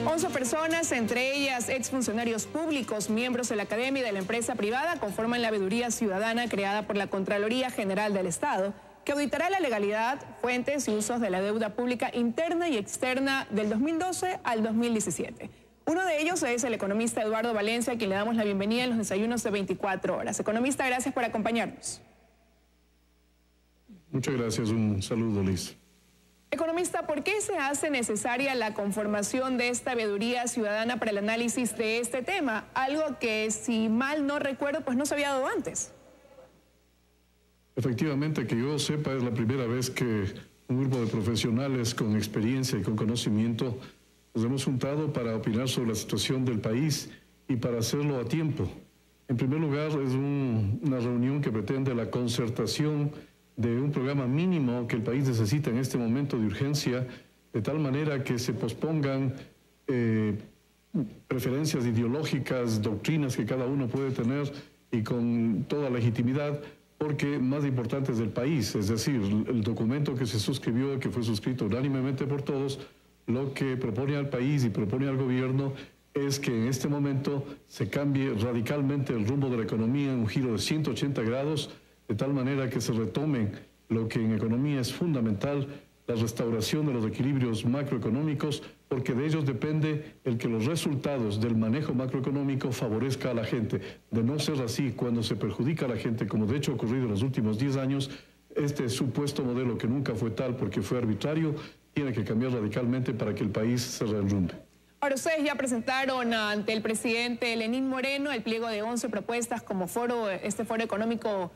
11 personas, entre ellas exfuncionarios públicos, miembros de la academia y de la empresa privada, conforman la veeduría ciudadana creada por la Contraloría General del Estado, que auditará la legalidad, fuentes y usos de la deuda pública interna y externa del 2012 al 2017. Uno de ellos es el economista Eduardo Valencia, a quien le damos la bienvenida en los desayunos de 24 horas. Economista, gracias por acompañarnos. Muchas gracias, un saludo, Liz. Economista, ¿por qué se hace necesaria la conformación de esta veeduría ciudadana para el análisis de este tema? Algo que, si mal no recuerdo, pues no se había dado antes. Efectivamente, que yo sepa, es la primera vez que un grupo de profesionales con experiencia y con conocimiento nos hemos juntado para opinar sobre la situación del país y para hacerlo a tiempo. En primer lugar, es una reunión que pretende la concertación de un programa mínimo que el país necesita en este momento de urgencia, de tal manera que se pospongan preferencias ideológicas, doctrinas que cada uno puede tener y con toda legitimidad, porque más importante es del país, es decir, el documento que se suscribió, que fue suscrito unánimemente por todos, lo que propone al país y propone al gobierno es que en este momento se cambie radicalmente el rumbo de la economía en un giro de 180 grados, de tal manera que se retomen lo que en economía es fundamental, la restauración de los equilibrios macroeconómicos, porque de ellos depende el que los resultados del manejo macroeconómico favorezca a la gente. De no ser así, cuando se perjudica a la gente, como de hecho ha ocurrido en los últimos 10 años, este supuesto modelo que nunca fue tal porque fue arbitrario, tiene que cambiar radicalmente para que el país se reenrumbe. Ahora, ustedes ya presentaron ante el presidente Lenín Moreno el pliego de 11 propuestas como foro, este foro económico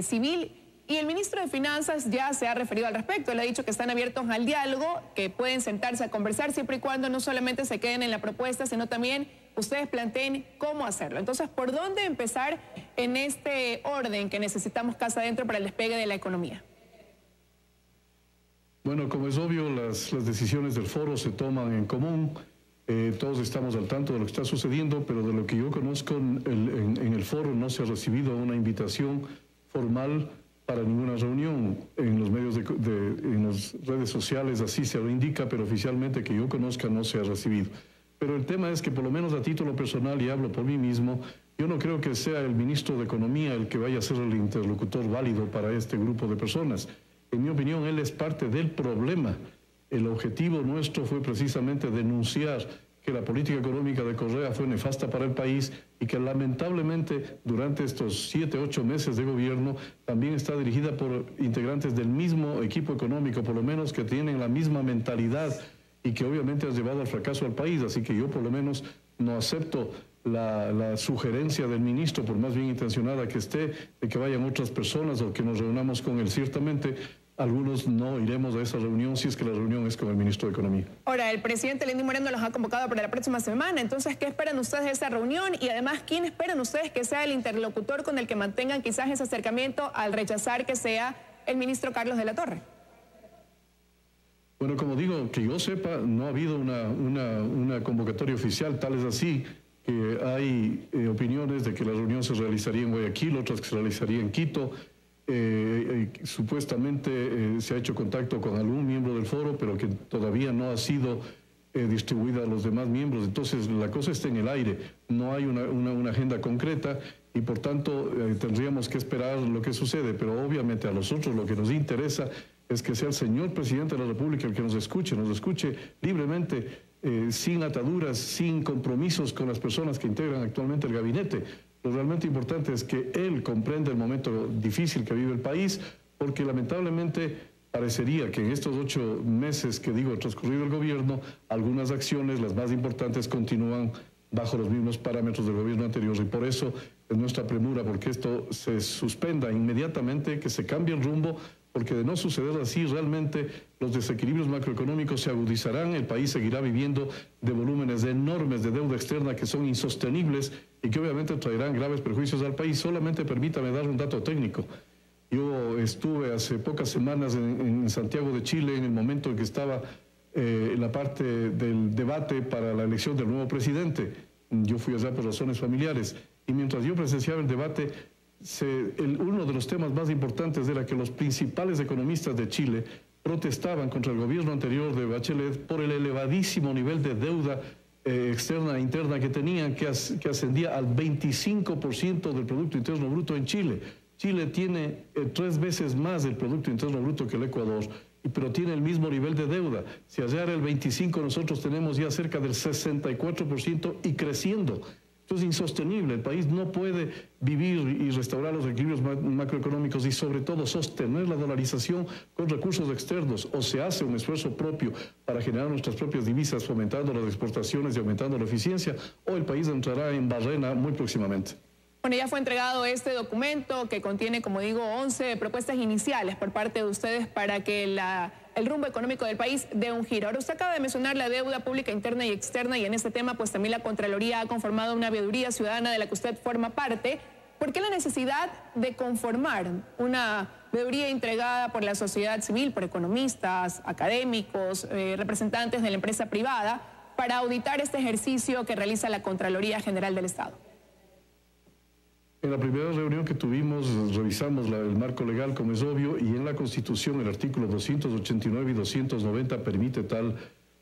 civil, y el ministro de Finanzas ya se ha referido al respecto. Él ha dicho que están abiertos al diálogo, que pueden sentarse a conversar siempre y cuando no solamente se queden en la propuesta, sino también ustedes planteen cómo hacerlo. Entonces, ¿por dónde empezar en este orden que necesitamos casa adentro para el despegue de la economía? Bueno, como es obvio, las decisiones del foro se toman en común. Todos estamos al tanto de lo que está sucediendo, pero de lo que yo conozco en el foro no se ha recibido una invitación formal para ninguna reunión. En los medios en las redes sociales así se lo indica, pero oficialmente que yo conozca no se ha recibido. Pero el tema es que, por lo menos a título personal, y hablo por mí mismo, yo no creo que sea el ministro de Economía el que vaya a ser el interlocutor válido para este grupo de personas. En mi opinión, él es parte del problema. El objetivo nuestro fue precisamente denunciar que la política económica de Correa fue nefasta para el país y que lamentablemente durante estos 7, 8 meses de gobierno también está dirigida por integrantes del mismo equipo económico, por lo menos que tienen la misma mentalidad y que obviamente ha llevado al fracaso al país. Así que yo por lo menos no acepto la sugerencia del ministro, por más bien intencionada que esté, de que vayan otras personas o que nos reunamos con él. Ciertamente algunos no iremos a esa reunión si es que la reunión es con el ministro de Economía. Ahora, el presidente Lenín Moreno los ha convocado para la próxima semana. Entonces, ¿qué esperan ustedes de esa reunión? Y además, ¿quién esperan ustedes que sea el interlocutor con el que mantengan quizás ese acercamiento al rechazar que sea el ministro Carlos de la Torre? Bueno, como digo, que yo sepa, no ha habido una convocatoria oficial, tal es así que hay opiniones de que la reunión se realizaría en Guayaquil, otras que se realizaría en Quito. Supuestamente se ha hecho contacto con algún miembro del foro, pero que todavía no ha sido distribuida a los demás miembros. Entonces la cosa está en el aire, no hay una agenda concreta y por tanto tendríamos que esperar lo que sucede, pero obviamente a nosotros lo que nos interesa es que sea el señor presidente de la República el que nos escuche libremente, sin ataduras, sin compromisos con las personas que integran actualmente el gabinete. Lo realmente importante es que él comprenda el momento difícil que vive el país, porque lamentablemente parecería que en estos 8 meses que digo transcurrido el gobierno, algunas acciones, las más importantes, continúan bajo los mismos parámetros del gobierno anterior, y por eso es nuestra premura, porque esto se suspenda inmediatamente, que se cambie el rumbo, porque de no suceder así, realmente los desequilibrios macroeconómicos se agudizarán, el país seguirá viviendo de volúmenes enormes de deuda externa que son insostenibles y que obviamente traerán graves perjuicios al país. Solamente permítame dar un dato técnico. Yo estuve hace pocas semanas en Santiago de Chile, en el momento en que estaba en la parte del debate para la elección del nuevo presidente. Yo fui allá por razones familiares y mientras yo presenciaba el debate, uno de los temas más importantes era que los principales economistas de Chile protestaban contra el gobierno anterior de Bachelet por el elevadísimo nivel de deuda externa e interna que tenían, que ascendía al 25% del Producto Interno Bruto en Chile. Chile tiene 3 veces más del Producto Interno Bruto que el Ecuador, pero tiene el mismo nivel de deuda. Si allá era el 25%, nosotros tenemos ya cerca del 64% y creciendo. Esto es insostenible. El país no puede vivir y restaurar los equilibrios macroeconómicos y sobre todo sostener la dolarización con recursos externos. O se hace un esfuerzo propio para generar nuestras propias divisas, fomentando las exportaciones y aumentando la eficiencia, o el país entrará en barrena muy próximamente. Bueno, ya fue entregado este documento que contiene, como digo, 11 propuestas iniciales por parte de ustedes para que el rumbo económico del país dé un giro. Ahora, usted acaba de mencionar la deuda pública interna y externa, y en este tema pues también la Contraloría ha conformado una veeduría ciudadana de la que usted forma parte. ¿Por qué la necesidad de conformar una veeduría entregada por la sociedad civil, por economistas, académicos, representantes de la empresa privada, para auditar este ejercicio que realiza la Contraloría General del Estado? En la primera reunión que tuvimos, revisamos el marco legal, como es obvio, y en la Constitución el artículo 289 y 290 permite tal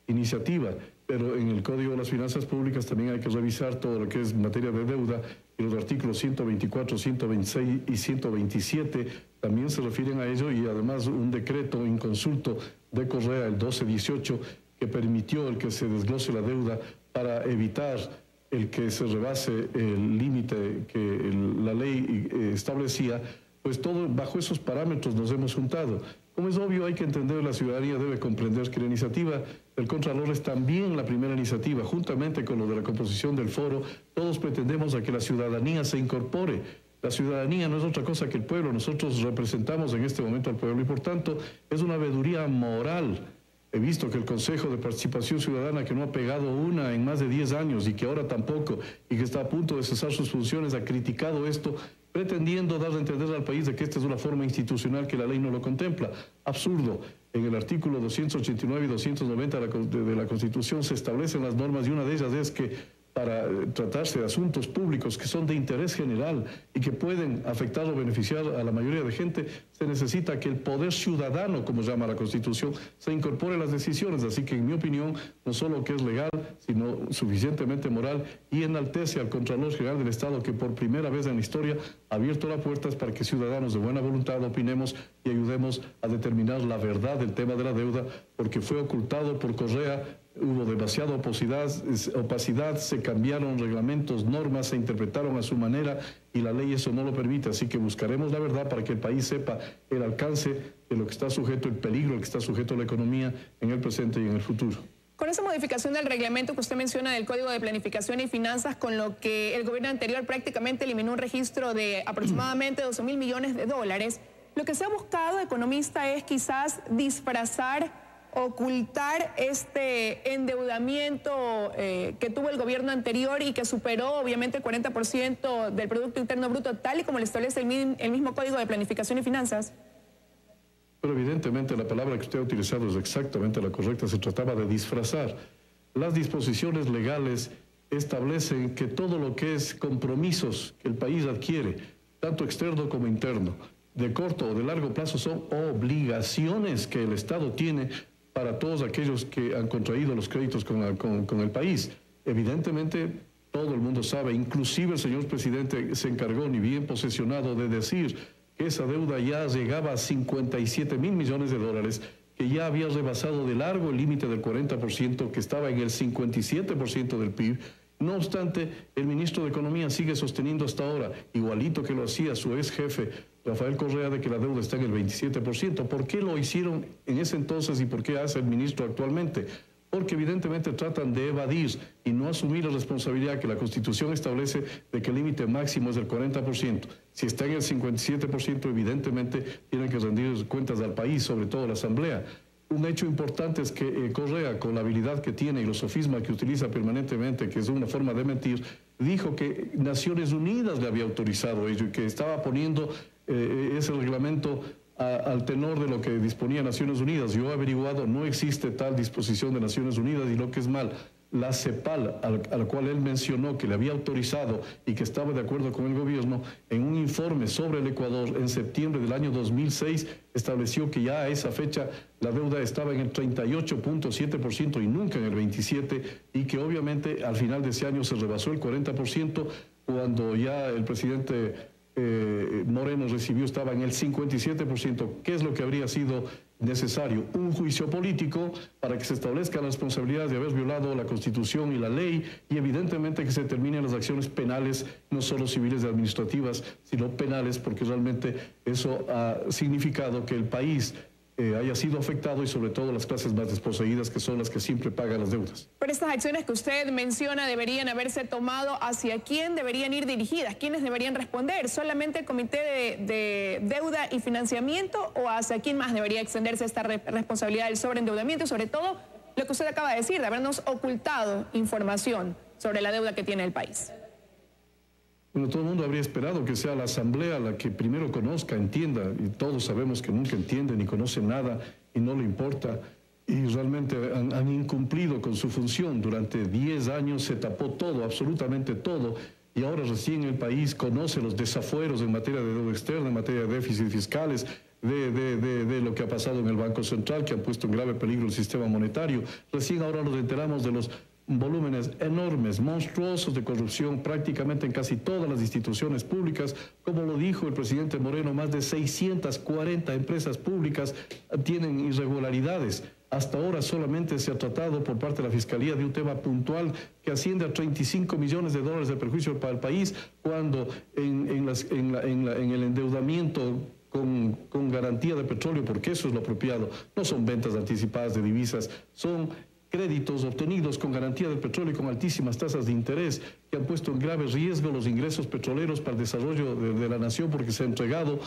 iniciativa, pero en el Código de las Finanzas Públicas también hay que revisar todo lo que es materia de deuda, y los artículos 124, 126 y 127 también se refieren a ello, y además un decreto inconsulto de Correa, el 1218, que permitió el que se desglose la deuda para evitar el que se rebase el límite que la ley establecía. Pues todo bajo esos parámetros nos hemos juntado. Como es obvio, hay que entender, la ciudadanía debe comprender que la iniciativa del Contralor es también la primera iniciativa, juntamente con lo de la composición del foro. Todos pretendemos a que la ciudadanía se incorpore. La ciudadanía no es otra cosa que el pueblo. Nosotros representamos en este momento al pueblo y por tanto es una veeduría moral. He visto que el Consejo de Participación Ciudadana, que no ha pegado una en más de 10 años y que ahora tampoco, y que está a punto de cesar sus funciones, ha criticado esto, pretendiendo dar a entender al país de que esta es una forma institucional que la ley no lo contempla. Absurdo. En el artículo 289 y 290 de la Constitución se establecen las normas, y una de ellas es que para tratarse de asuntos públicos que son de interés general y que pueden afectar o beneficiar a la mayoría de gente, se necesita que el poder ciudadano, como llama la Constitución, se incorpore a las decisiones. Así que, en mi opinión, no solo que es legal, sino suficientemente moral, y enaltece al Contralor General del Estado, que por primera vez en la historia ha abierto las puertas para que ciudadanos de buena voluntad opinemos y ayudemos a determinar la verdad del tema de la deuda, porque fue ocultado por Correa. Hubo demasiada opacidad, se cambiaron reglamentos, normas, se interpretaron a su manera y la ley eso no lo permite. Así que buscaremos la verdad para que el país sepa el alcance de lo que está sujeto, el peligro al que está sujeto la economía en el presente y en el futuro. Con esa modificación del reglamento que usted menciona del Código de Planificación y Finanzas, con lo que el gobierno anterior prácticamente eliminó un registro de aproximadamente 12.000 millones de dólares, lo que se ha buscado, economista, es quizás disfrazar, ocultar este endeudamiento que tuvo el gobierno anterior y que superó obviamente el 40% del Producto Interno Bruto, tal y como lo establece el mismo Código de Planificación y Finanzas. Pero evidentemente la palabra que usted ha utilizado es exactamente la correcta. Se trataba de disfrazar. Las disposiciones legales establecen que todo lo que es compromisos que el país adquiere, tanto externo como interno, de corto o de largo plazo, son obligaciones que el Estado tiene para todos aquellos que han contraído los créditos con el país. Evidentemente, todo el mundo sabe, inclusive el señor presidente se encargó, ni bien posesionado, de decir que esa deuda ya llegaba a 57.000 millones de dólares, que ya había rebasado de largo el límite del 40%, que estaba en el 57% del PIB. No obstante, el ministro de Economía sigue sosteniendo hasta ahora, igualito que lo hacía su ex jefe, Rafael Correa, de que la deuda está en el 27%. ¿Por qué lo hicieron en ese entonces y por qué hace el ministro actualmente? Porque evidentemente tratan de evadir y no asumir la responsabilidad que la Constitución establece de que el límite máximo es del 40%. Si está en el 57%, evidentemente tienen que rendir cuentas al país, sobre todo a la Asamblea. Un hecho importante es que Correa, con la habilidad que tiene y los sofismas que utiliza permanentemente, que es una forma de mentir, dijo que Naciones Unidas le había autorizado ello y que estaba poniendo ese reglamento al tenor de lo que disponía Naciones Unidas. Yo he averiguado, no existe tal disposición de Naciones Unidas, y lo que es mal, la CEPAL, a la cual él mencionó que le había autorizado y que estaba de acuerdo con el gobierno, en un informe sobre el Ecuador en septiembre del año 2006, estableció que ya a esa fecha la deuda estaba en el 38.7% y nunca en el 27%, y que obviamente al final de ese año se rebasó el 40%, cuando ya el presidente Moreno recibió, estaba en el 57%. ¿Qué es lo que habría sido necesario? Un juicio político para que se establezcan las responsabilidades de haber violado la Constitución y la ley, y evidentemente que se terminen las acciones penales, no solo civiles y administrativas, sino penales, porque realmente eso ha significado que el país haya sido afectado, y sobre todo las clases más desposeídas, que son las que siempre pagan las deudas. Pero estas acciones que usted menciona deberían haberse tomado, ¿hacia quién deberían ir dirigidas? ¿Quiénes deberían responder? ¿Solamente el Comité de Deuda y Financiamiento, o hacia quién más debería extenderse esta responsabilidad del sobreendeudamiento? Sobre todo lo que usted acaba de decir, de habernos ocultado información sobre la deuda que tiene el país. Bueno, todo el mundo habría esperado que sea la Asamblea la que primero conozca, entienda, y todos sabemos que nunca entiende ni conoce nada y no le importa, y realmente han incumplido con su función. Durante 10 años se tapó todo, absolutamente todo, y ahora recién el país conoce los desafueros en materia de deuda externa, en materia de déficits fiscales, de lo que ha pasado en el Banco Central, que han puesto en grave peligro el sistema monetario. Recién ahora nos enteramos de los volúmenes enormes, monstruosos de corrupción prácticamente en casi todas las instituciones públicas. Como lo dijo el presidente Moreno, más de 640 empresas públicas tienen irregularidades. Hasta ahora solamente se ha tratado por parte de la Fiscalía de un tema puntual que asciende a 35 millones de dólares de perjuicio para el país, cuando en el endeudamiento con garantía de petróleo, porque eso es lo apropiado, no son ventas anticipadas de divisas, son créditos obtenidos con garantía del petróleo y con altísimas tasas de interés, que han puesto en grave riesgo los ingresos petroleros para el desarrollo de la nación, porque se ha entregado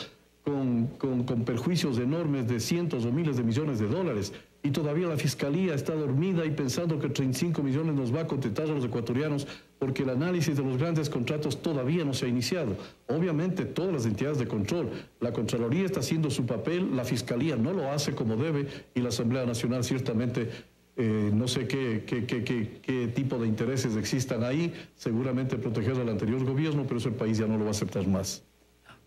con perjuicios enormes de cientos o miles de millones de dólares. Y todavía la Fiscalía está dormida y pensando que 35 millones nos va a contentar a los ecuatorianos, porque el análisis de los grandes contratos todavía no se ha iniciado. Obviamente todas las entidades de control, la Contraloría está haciendo su papel, la Fiscalía no lo hace como debe, y la Asamblea Nacional ciertamente no sé qué tipo de intereses existan ahí, seguramente proteger al anterior gobierno, pero eso el país ya no lo va a aceptar más.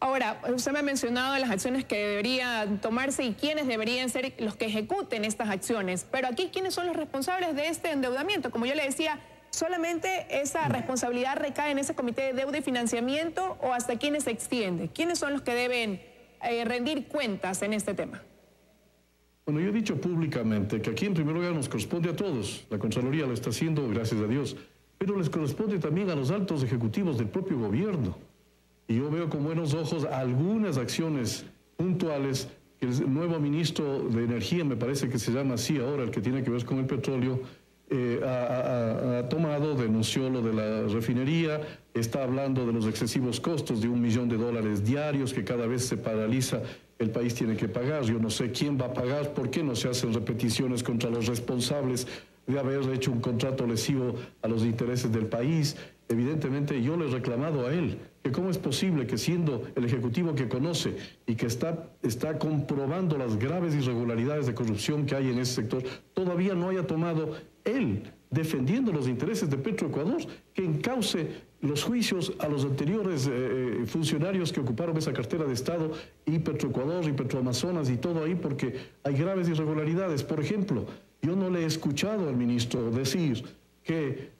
Ahora, usted me ha mencionado las acciones que deberían tomarse y quiénes deberían ser los que ejecuten estas acciones, pero aquí, ¿quiénes son los responsables de este endeudamiento? Como yo le decía, ¿solamente esa responsabilidad recae en ese Comité de Deuda y Financiamiento, o hasta quiénes se extiende? ¿Quiénes son los que deben rendir cuentas en este tema? Bueno, yo he dicho públicamente que aquí en primer lugar nos corresponde a todos. La Contraloría lo está haciendo, gracias a Dios, pero les corresponde también a los altos ejecutivos del propio gobierno. Y yo veo con buenos ojos algunas acciones puntuales que el nuevo ministro de Energía, me parece que se llama así ahora, el que tiene que ver con el petróleo, ha tomado, denunció lo de la refinería, está hablando de los excesivos costos de $1 millón diarios que cada vez se paraliza, el país tiene que pagar. Yo no sé quién va a pagar, por qué no se hacen repeticiones contra los responsables de haber hecho un contrato lesivo a los intereses del país. Evidentemente yo le he reclamado a él que cómo es posible que, siendo el ejecutivo que conoce y que está comprobando las graves irregularidades de corrupción que hay en ese sector, todavía no haya tomado él, defendiendo los intereses de Petroecuador, que encauce los juicios a los anteriores funcionarios que ocuparon esa cartera de Estado, y Petroecuador y Petroamazonas y todo ahí, porque hay graves irregularidades. Por ejemplo, yo no le he escuchado al ministro decir que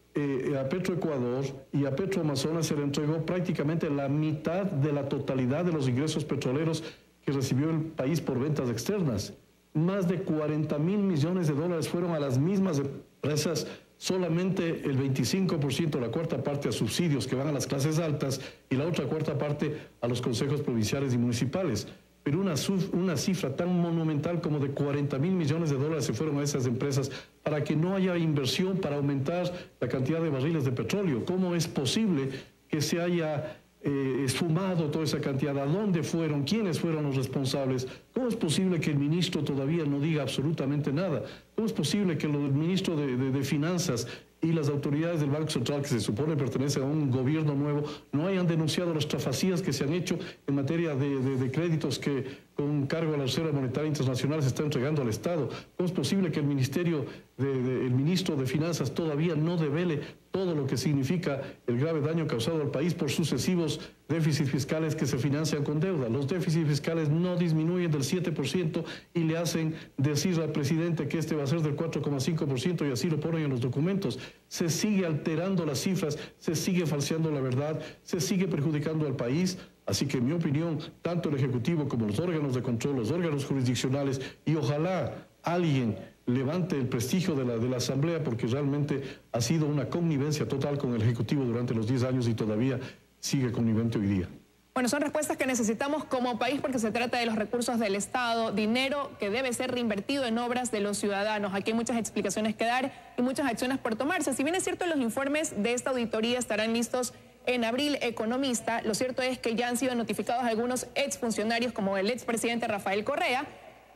a Petroecuador y a Petroamazonas se le entregó prácticamente la mitad de la totalidad de los ingresos petroleros que recibió el país por ventas externas. Más de 40.000 millones de dólares fueron a las mismas empresas, solamente el 25%, la cuarta parte, a subsidios que van a las clases altas, y la otra cuarta parte a los consejos provinciales y municipales. Pero una cifra tan monumental como de 40.000 millones de dólares se fueron a esas empresas para que no haya inversión para aumentar la cantidad de barriles de petróleo. ¿Cómo es posible que se haya esfumado toda esa cantidad? ¿A dónde fueron? ¿Quiénes fueron los responsables? ¿Cómo es posible que el ministro todavía no diga absolutamente nada? ¿Cómo es posible que el ministro de Finanzas y las autoridades del Banco Central, que se supone pertenecen a un gobierno nuevo, no hayan denunciado las trafacías que se han hecho en materia de créditos que con cargo a la Reserva Monetaria Internacional se está entregando al Estado? ¿Cómo es posible que el ministro de Finanzas todavía no devele todo lo que significa el grave daño causado al país por sucesivos déficits fiscales que se financian con deuda? Los déficits fiscales no disminuyen del 7% y le hacen decir al presidente que este va a ser del 4,5% y así lo ponen en los documentos. Se sigue alterando las cifras, se sigue falseando la verdad, se sigue perjudicando al país. Así que en mi opinión, tanto el Ejecutivo como los órganos de control, los órganos jurisdiccionales, y ojalá alguien levante el prestigio de la Asamblea, porque realmente ha sido una connivencia total con el Ejecutivo durante los 10 años y todavía sigue connivente hoy día. Bueno, son respuestas que necesitamos como país porque se trata de los recursos del Estado, dinero que debe ser reinvertido en obras de los ciudadanos. Aquí hay muchas explicaciones que dar y muchas acciones por tomarse. Si bien es cierto, los informes de esta auditoría estarán listos en abril, Economista, lo cierto es que ya han sido notificados algunos exfuncionarios como el expresidente Rafael Correa,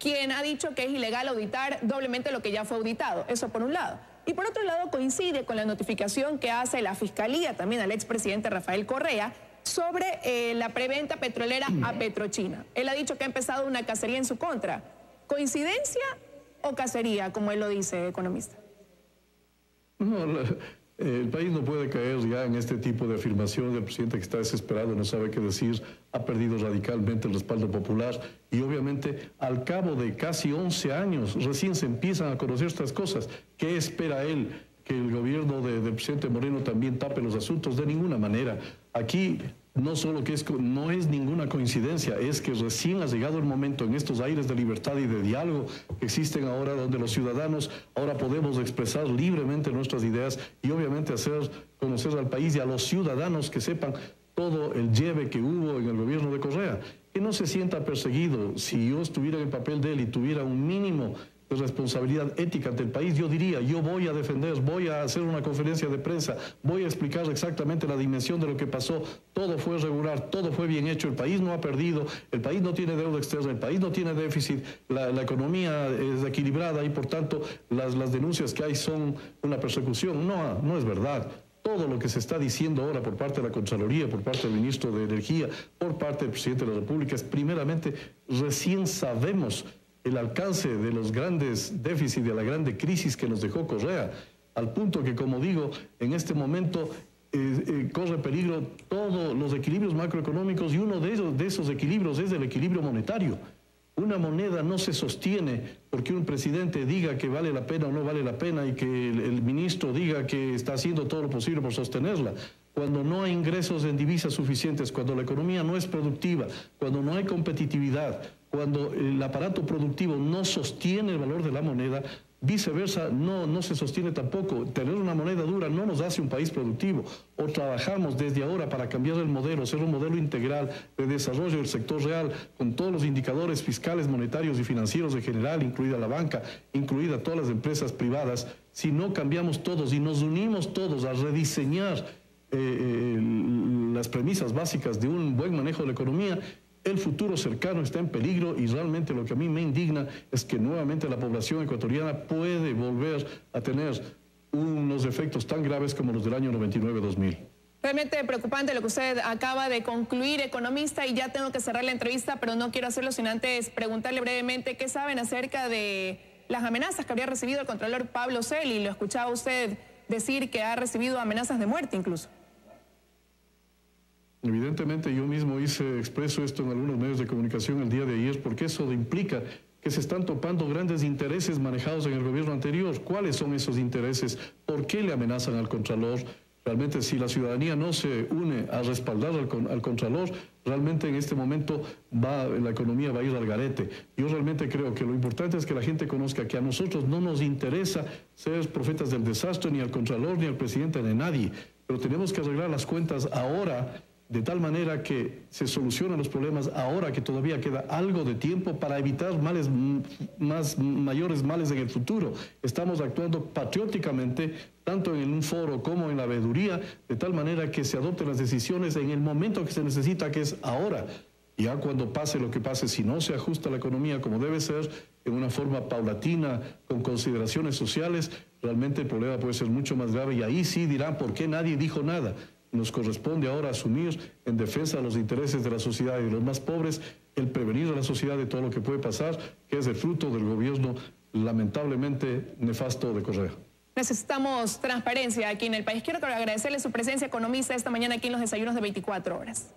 quien ha dicho que es ilegal auditar doblemente lo que ya fue auditado. Eso por un lado. Y por otro lado coincide con la notificación que hace la Fiscalía también al expresidente Rafael Correa sobre la preventa petrolera a Petrochina. Él ha dicho que ha empezado una cacería en su contra. ¿Coincidencia o cacería, como él lo dice, Economista? No, el país no puede caer ya en este tipo de afirmaciones del presidente que está desesperado, no sabe qué decir, ha perdido radicalmente el respaldo popular y obviamente al cabo de casi 11 años recién se empiezan a conocer estas cosas. ¿Qué espera él? ¿Que el gobierno del presidente Moreno también tape los asuntos? De ninguna manera. Aquí no solo que no es ninguna coincidencia, es que recién ha llegado el momento en estos aires de libertad y de diálogo que existen ahora, donde los ciudadanos ahora podemos expresar libremente nuestras ideas y obviamente hacer conocer al país y a los ciudadanos que sepan todo el lleve que hubo en el gobierno de Correa. Que no se sienta perseguido. Si yo estuviera en el papel de él y tuviera un mínimo de responsabilidad ética ante el país, yo diría, yo voy a defender, voy a hacer una conferencia de prensa, voy a explicar exactamente la dimensión de lo que pasó, todo fue regular, todo fue bien hecho, el país no ha perdido, el país no tiene deuda externa, el país no tiene déficit, la economía es equilibrada y por tanto las denuncias que hay son una persecución. No es verdad. Todo lo que se está diciendo ahora por parte de la Contraloría, por parte del Ministro de Energía, por parte del Presidente de la República, es primeramente, recién sabemos el alcance de los grandes déficits, de la grande crisis que nos dejó Correa, al punto que, como digo, en este momento corre peligro todos los equilibrios macroeconómicos y uno de esos equilibrios es el equilibrio monetario. Una moneda no se sostiene porque un presidente diga que vale la pena o no vale la pena y que el ministro diga que está haciendo todo lo posible por sostenerla. Cuando no hay ingresos en divisas suficientes, cuando la economía no es productiva, cuando no hay competitividad, cuando el aparato productivo no sostiene el valor de la moneda, viceversa no se sostiene tampoco. Tener una moneda dura no nos hace un país productivo. O trabajamos desde ahora para cambiar el modelo, ser un modelo integral de desarrollo del sector real, con todos los indicadores fiscales, monetarios y financieros en general, incluida la banca, incluida todas las empresas privadas. Si no cambiamos todos y nos unimos todos a rediseñar las premisas básicas de un buen manejo de la economía, el futuro cercano está en peligro y realmente lo que a mí me indigna es que nuevamente la población ecuatoriana puede volver a tener unos efectos tan graves como los del año 99-2000. Realmente preocupante lo que usted acaba de concluir, Economista, y ya tengo que cerrar la entrevista, pero no quiero hacerlo sin antes preguntarle brevemente qué saben acerca de las amenazas que habría recibido el contralor Pablo Celi. Lo escuchaba usted decir que ha recibido amenazas de muerte incluso. Evidentemente yo mismo expreso esto en algunos medios de comunicación el día de ayer, porque eso implica que se están topando grandes intereses manejados en el gobierno anterior. ¿Cuáles son esos intereses? ¿Por qué le amenazan al Contralor? Realmente, si la ciudadanía no se une a respaldar al Contralor, realmente en este momento la economía va a ir al garete. Yo realmente creo que lo importante es que la gente conozca que a nosotros no nos interesa ser profetas del desastre, ni al Contralor, ni al presidente, ni a nadie. Pero tenemos que arreglar las cuentas ahora, de tal manera que se solucionen los problemas ahora, que todavía queda algo de tiempo para evitar mayores males en el futuro. Estamos actuando patrióticamente, tanto en un foro como en la veeduría, de tal manera que se adopten las decisiones en el momento que se necesita, que es ahora. Ya cuando pase lo que pase, si no se ajusta la economía como debe ser, en una forma paulatina, con consideraciones sociales, realmente el problema puede ser mucho más grave y ahí sí dirán por qué nadie dijo nada. nos corresponde ahora asumir en defensa de los intereses de la sociedad y de los más pobres, el prevenir a la sociedad de todo lo que puede pasar, que es el fruto del gobierno lamentablemente nefasto de Correa. Necesitamos transparencia aquí en el país. Quiero agradecerle su presencia, economista, esta mañana aquí en los desayunos de 24 horas.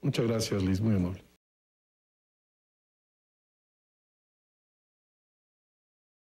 Muchas gracias, Liz, muy amable.